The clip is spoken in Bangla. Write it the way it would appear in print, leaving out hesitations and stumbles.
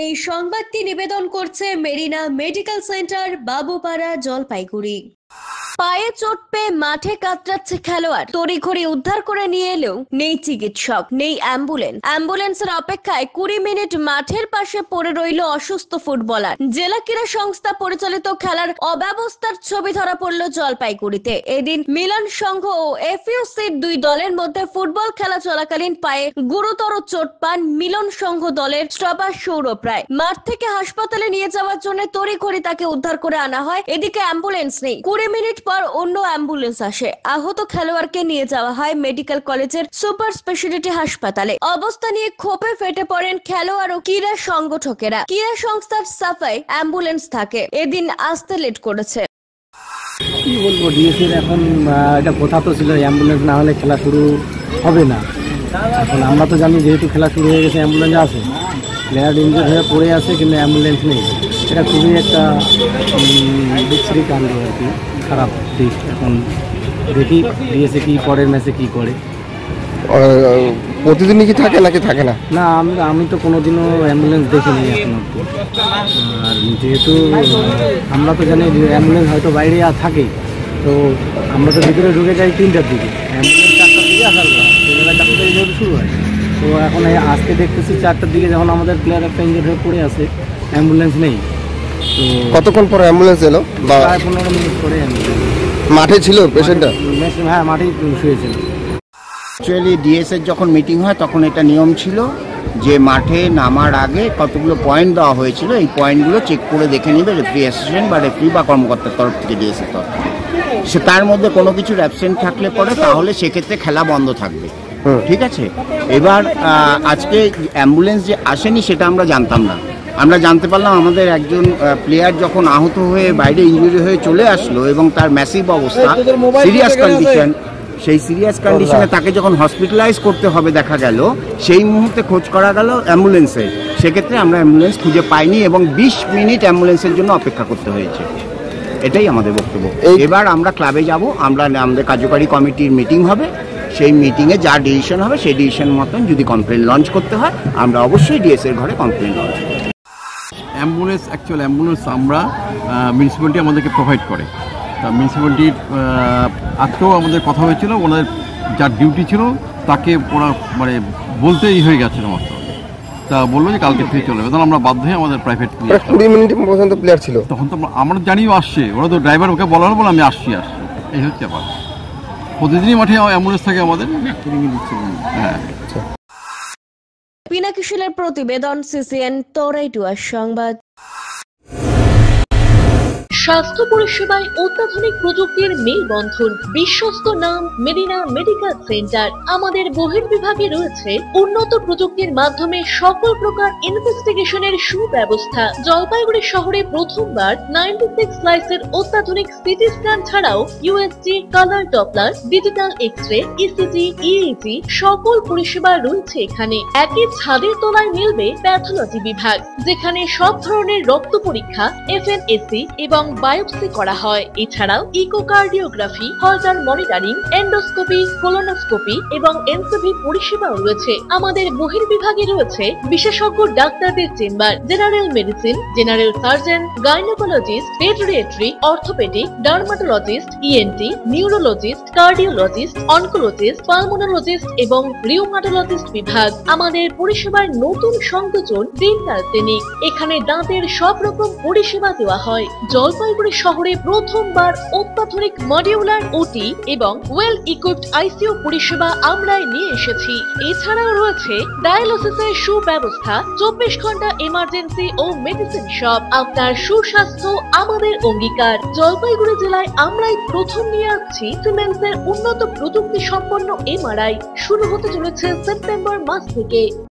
এই সংবাদটি নিবেদন করছে মেরিনা মেডিকেল সেন্টার, বাবুপাড়া, জলপাইগুড়ি। পায়ে চোট পেয়ে মাঠে কাতরাচ্ছে খেলোয়াড়, তড়িঘড়ি উদ্ধার করে নিয়ে এলেও নেই চিকিৎসক, নেই অ্যাম্বুলেন্সের অপেক্ষায় 20 মিনিট মাঠের পাশে পড়ে রইল অসুস্থ ফুটবলার। জেলা ক্রীড়া সংস্থা পরিচালিত খেলার অব্যবস্থার ছবি ধরা পড়ল জলপাইগুড়িতে। এদিন মিলন সংঘ ও এফইউসির দুই দলের মধ্যে ফুটবল খেলা চলাকালীন পায়ে গুরুতর চোট পান মিলন সংঘ দলের স্টপার সৌরভ রায়। মাঠ থেকে হাসপাতালে নিয়ে যাওয়ার জন্য তড়িঘড়ি তাকে উদ্ধার করে আনা হয়। এদিকে অ্যাম্বুলেন্স নেই। 20 মিনিট পর অন্য অ্যাম্বুলেন্স আসে। আহত খেলোয়াড়কে নিয়ে যাওয়া হয় মেডিকেল কলেজের সুপার স্পেশালিটি হাসপাতালে। অবস্থা নিয়ে ক্ষোভে ফেটে পড়েন খেলোয়াড় ও ক্রীড়া সংগঠকেরা। ক্রীড়া সংস্থার সাফাই অ্যাম্বুলেন্স থাকে, এদিন আসতে লেট করেছে। কি বলবো, ডিএসির এখন এটা কথা তো ছিল অ্যাম্বুলেন্স না হলে খেলা শুরু হবে না। এখন আমরা তো জানি যেহেতু খেলা শুরু হয়ে গেছে অ্যাম্বুলেন্স আছে, প্লেয়ার ইনজুর হয়ে পড়ে আছে কিন্তু অ্যাম্বুলেন্স নেই। এটা খুবই একটা বিশ্রী কাণ্ড আর কি, খারাপ দিক। এখন দেখি ডিএসি কি পরের ম্যাচে কি করে। প্রতিদিনই কি থাকে নাকি থাকে না? না, আমি তো কোনোদিনও অ্যাম্বুলেন্স দেখিনি এখন অব্দি। আর যেহেতু আমরা তো জানি অ্যাম্বুলেন্স হয়তো বাইরে থাকেই, তো আমরা তো ভিতরে ঢুকে যাই 3টার দিকে, অ্যাম্বুলেন্স 4টার দিকে আসার পর 4টার থেকে যেহেতু শুরু হয়। তো এখন আজকে দেখতেছি 4টার দিকে যখন আমাদের প্লেয়ার একটা ইঞ্জুর হয়ে পড়ে আছে, অ্যাম্বুলেন্স নেই। তো কতক্ষণ পরে অ্যাম্বুলেন্স এলো? প্রায় 15 মিনিট পরে মাঠে ছিল পেশেন্টটা? হ্যাঁ, মাঠেই শুয়েছিল। অ্যাকচুয়ালি ডিএসের যখন মিটিং হয় তখন এটা নিয়ম ছিল যে মাঠে নামার আগে কতগুলো পয়েন্ট দেওয়া হয়েছিল, এই পয়েন্টগুলো চেক করে দেখে নেবে রেফারি অ্যাসিস্ট্যান্ট বা রেফারি বা কর্মকর্তার তরফ থেকে, ডিএসের তরফ থেকে। সে তার মধ্যে কোনো কিছুর অ্যাবসেন্ট থাকলে পরে তাহলে সেক্ষেত্রে খেলা বন্ধ থাকবে। ঠিক আছে। এবার আজকে অ্যাম্বুলেন্স যে আসেনি সেটা আমরা জানতাম না। আমরা জানতে পারলাম আমাদের একজন প্লেয়ার যখন আহত হয়ে বাইরে ইনজুরি হয়ে চলে আসলো এবং তার ম্যাসিভ অবস্থা, সিরিয়াস কন্ডিশন, সেই সিরিয়াস কন্ডিশনে তাকে যখন হসপিটালাইজ করতে হবে দেখা গেল, সেই মুহূর্তে খোঁজ করা গেল অ্যাম্বুলেন্সে। সেক্ষেত্রে আমরা অ্যাম্বুলেন্স খুঁজে পাইনি এবং 20 মিনিট অ্যাম্বুলেন্সের জন্য অপেক্ষা করতে হয়েছে। এটাই আমাদের বক্তব্য। এবার আমরা ক্লাবে যাব, আমাদের কার্যকারী কমিটির মিটিং হবে, সেই মিটিংয়ে যা ডিসিশন হবে সেই ডিসিশন মতন যদি কমপ্লেন লঞ্চ করতে হয় আমরা অবশ্যই ডিএসের ঘরে কমপ্লেন লঞ্চ করব। অ্যাম্বুলেন্স আমরা মিউনিসিপ্যালিটি আমাদেরকে প্রোভাইড করে। তা মিউনিসিপ্যালিটির আজকেও আমাদের কথা হয়েছিল, ওনাদের যার ডিউটি ছিল তাকে ওরা বলতেই হয়ে গেছিলো মাত্র, তা বললো যে কালকে থেকে চলে যাবে। তখন আমরা বাধ্য হয়ে আমাদের প্রাইভেট 20 মিনিট পর্যন্ত প্লেয়ার ছিল। তখন তো আমরা জানিও আসছে, ওরা তো ড্রাইভার ওকে বলার বলে আমি আসছি। এই হচ্ছে ব্যাপার। প্রতিদিনই মাঠে অ্যাম্বুলেন্স থাকে আমাদের। হ্যাঁ। পিনাকি শীলের প্রতিবেদন, সিসিএন তোরাইটুয়া সংবাদ। স্বাস্থ্য পরিষেবায় অত্যাধুনিক প্রযুক্তির মেলবন্ধন, বিশ্বস্ত নাম মেরিনা মেডিকেল সেন্টার। আমাদের বহির্বিভাগে রয়েছে উন্নত প্রযুক্তির মাধ্যমে সকল প্রকার ইনভেস্টিগেশনের সুব্যবস্থা। জলপাইগুড়ি শহরে প্রথমবার 96 স্লাইসের অত্যাধুনিক সিটি স্ক্যান ছাড়াও USG, colour Doppler, digital X-ray, ECG, EEG সকল পরিষেবা রয়েছে এখানে। একই ছাদের তলায় মিলবে প্যাথোলজি বিভাগ, যেখানে সব ধরনের রক্ত পরীক্ষা, এফএনএসি এবং বায়োপসি করা হয়। এছাড়াও ইকোকার্ডিওগ্রাফি, হলটার মনিটরিং, এন্ডোস্কোপি, কোলোনোস্কোপি এবং এনসিভি পরিষেবাও রয়েছে। আমাদের বহির্বিভাগে রয়েছে বিশেষজ্ঞ ডাক্তারদের chamber, general medicine, general surgeon, gynaecologist, পেডিয়াট্রি, orthopaedic, dermatologist, ENT, neurologist, cardiologist, oncologist, pulmonologist এবং রিউমাটোলজিস্ট বিভাগ। আমাদের পরিষেবার নতুন সংযোজন ডেন্টাল ক্লিনিক। এখানে দাঁতের সব রকম পরিষেবা দেওয়া হয়। জলপাইগুড়ি শহরে প্রথমবার অত্যাধুনিক মডিউলার ওটি এবং ওয়েল ইকুইপড আইসিইউ পরিষেবা আমরাই নিয়ে এসেছি। এছাড়াও রয়েছে ডায়ালিসিসের সুব্যবস্থা, 24 ঘন্টা এমার্জেন্সি ও মেডিসিন শপ। আপনার সুস্বাস্থ্য আমাদের অঙ্গীকার। জলপাইগুড়ি জেলায় আমরাই প্রথম নিয়ে আসছি সিমেন্সের উন্নত প্রযুক্তি সম্পন্ন এমআরআই। শুরু হতে চলেছে সেপ্টেম্বর মাস থেকে।